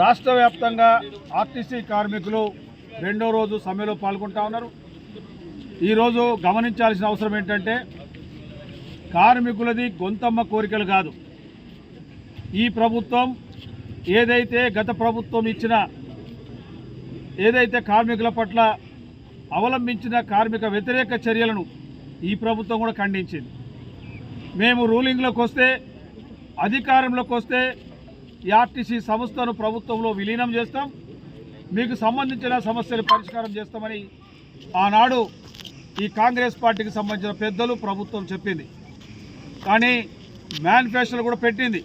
రాష్ట్ర వ్యాప్తంగా ఆర్టీసీ కార్మికులు రెండో రోజు సమ్మెలో పాల్గొంటా ఉన్నారు. ఈరోజు గమనించాల్సిన అవసరం ఏంటంటే కార్మికులది గొంతమ్మ కోరికలు కాదు. ఈ ప్రభుత్వం ఏదైతే గత ప్రభుత్వం ఇచ్చిన ఏదైతే కార్మికుల పట్ల అవలంబించిన కార్మిక వ్యతిరేక చర్యలను ఈ ప్రభుత్వం కూడా ఖండించింది. మేము రూలింగ్లోకి వస్తే అధికారంలోకి వస్తే ఈ ఆర్టీసీ సంస్థను ప్రభుత్వంలో విలీనం చేస్తాం, మీకు సంబంధించిన సమస్యలు పరిష్కారం చేస్తామని ఆనాడు ఈ కాంగ్రెస్ పార్టీకి సంబంధించిన పెద్దలు ప్రభుత్వం చెప్పింది. కానీ మేనిఫెస్టోలు కూడా పెట్టింది.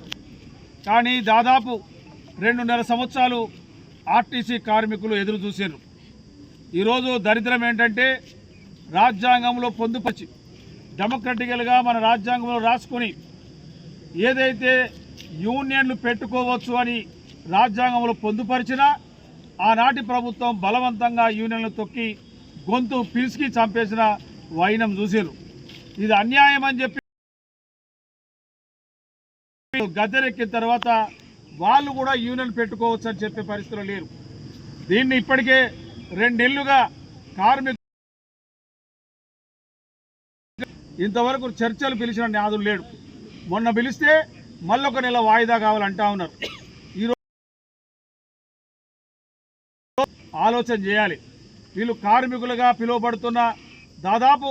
కానీ దాదాపు 2.5 సంవత్సరాలు ఆర్టీసీ కార్మికులు ఎదురు చూశారు. ఈరోజు దరిద్రం ఏంటంటే రాజ్యాంగంలో పొందుపరిచి డెమోక్రటికల్గా మన రాజ్యాంగంలో రాసుకొని ఏదైతే యూనియన్లు పెట్టుకోవచ్చు అని రాజ్యాంగంలో పొందుపరిచినా ఆనాటి ప్రభుత్వం బలవంతంగా యూనియన్లు తొక్కి గొంతు పిలిచి చంపేసిన వైనం చూశారు. ఇది అన్యాయం అని చెప్పి గద్దెనెక్కిన తర్వాత వాళ్ళు కూడా యూనియన్ పెట్టుకోవచ్చు అని చెప్పే పరిస్థితులు లేరు. దీన్ని ఇప్పటికే 2 నెలలుగా కార్మికులు ఇంతవరకు చర్చలు పిలిచిన న్యాదులు లేడు. మొన్న పిలిస్తే మళ్ళొక నెల వాయిదా కావాలంటా ఉన్నారు. ఈరోజు ఆలోచన చేయాలి. వీళ్ళు కార్మికులుగా పిలువబడుతున్న దాదాపు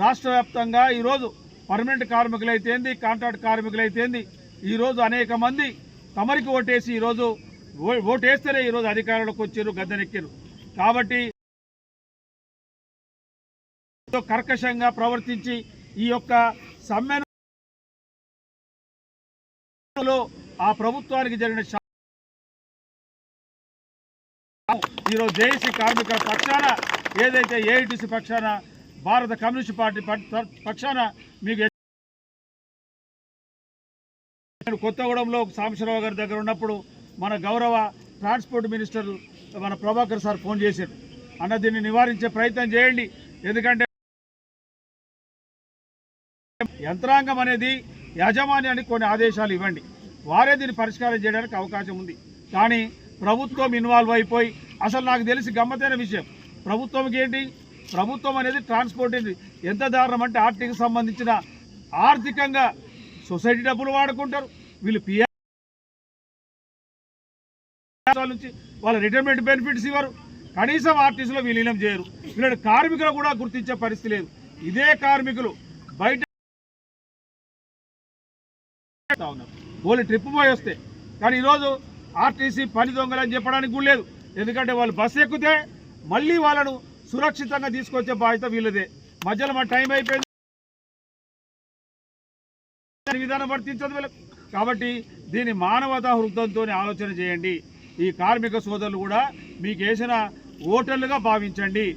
రాష్ట్ర వ్యాప్తంగా ఈరోజు పర్మనెంట్ కార్మికులైతేంది, కాంట్రాక్ట్ కార్మికులైతేంది, ఈరోజు అనేక మంది తమరికి ఓటేసి ఈరోజు ఓటేస్తేనే ఈరోజు అధికారంలోకి వచ్చారు, గద్దెనెక్కారు. కాబట్టి కర్కశంగా ప్రవర్తించి ఈ యొక్క సమ్మెను ఆ ప్రభుత్వానికి జరిగిన ఈరోజు జేఏసీ కార్మికుల పక్షాన ఏదైతే ఏఐటీసీ పక్షాన భారత కమ్యూనిస్ట్ పార్టీ పక్షాన మీకు కొత్తగూడెంలో సాంబశివరావు గారి దగ్గర ఉన్నప్పుడు మన గౌరవ ట్రాన్స్పోర్ట్ మినిస్టర్ మన ప్రభాకర్ సార్ ఫోన్ చేశారు. అన్న దీన్ని నివారించే ప్రయత్నం చేయండి, ఎందుకంటే యంత్రాంగం అనేది యాజమాన్యానికి కొన్ని ఆదేశాలు ఇవ్వండి, వారే దీన్ని పరిష్కారం చేయడానికి అవకాశం ఉంది. కానీ ప్రభుత్వం ఇన్వాల్వ్ అయిపోయి అసలు నాకు తెలిసి గమ్మతైన విషయం ప్రభుత్వంకి ఏంటి, ప్రభుత్వం అనేది ట్రాన్స్పోర్ట్ ఎంత దారుణం అంటే ఆర్టీకి సంబంధించిన ఆర్థికంగా సొసైటీ డబ్బులు వాడుకుంటారు. వీళ్ళు పిఆర్ నుంచి వాళ్ళ రిటైర్మెంట్ బెనిఫిట్స్ ఇవ్వరు, కనీసం ఆర్టీసీలో విలీనం చేయరు. వీళ్ళ కార్మికులు కూడా గుర్తించే పరిస్థితి లేదు. ఇదే కార్మికులు బయట వాళ్ళు ట్రిప్ పోయి వస్తే కానీ ఈరోజు ఆర్టీసీ పని దొంగలని చెప్పడానికి కూడా లేదు. ఎందుకంటే వాళ్ళు బస్సు ఎక్కితే మళ్ళీ వాళ్ళను సురక్షితంగా తీసుకొచ్చే బాధ్యత వీళ్ళదే. మధ్యలో మా టైం అయిపోయింది విధానం వర్తించదు వీళ్ళకు. కాబట్టి దీన్ని మానవతా హృదయంతో ఆలోచన చేయండి. ఈ కార్మిక సోదరులు కూడా మీకు వేసిన ఓటర్లుగా భావించండి.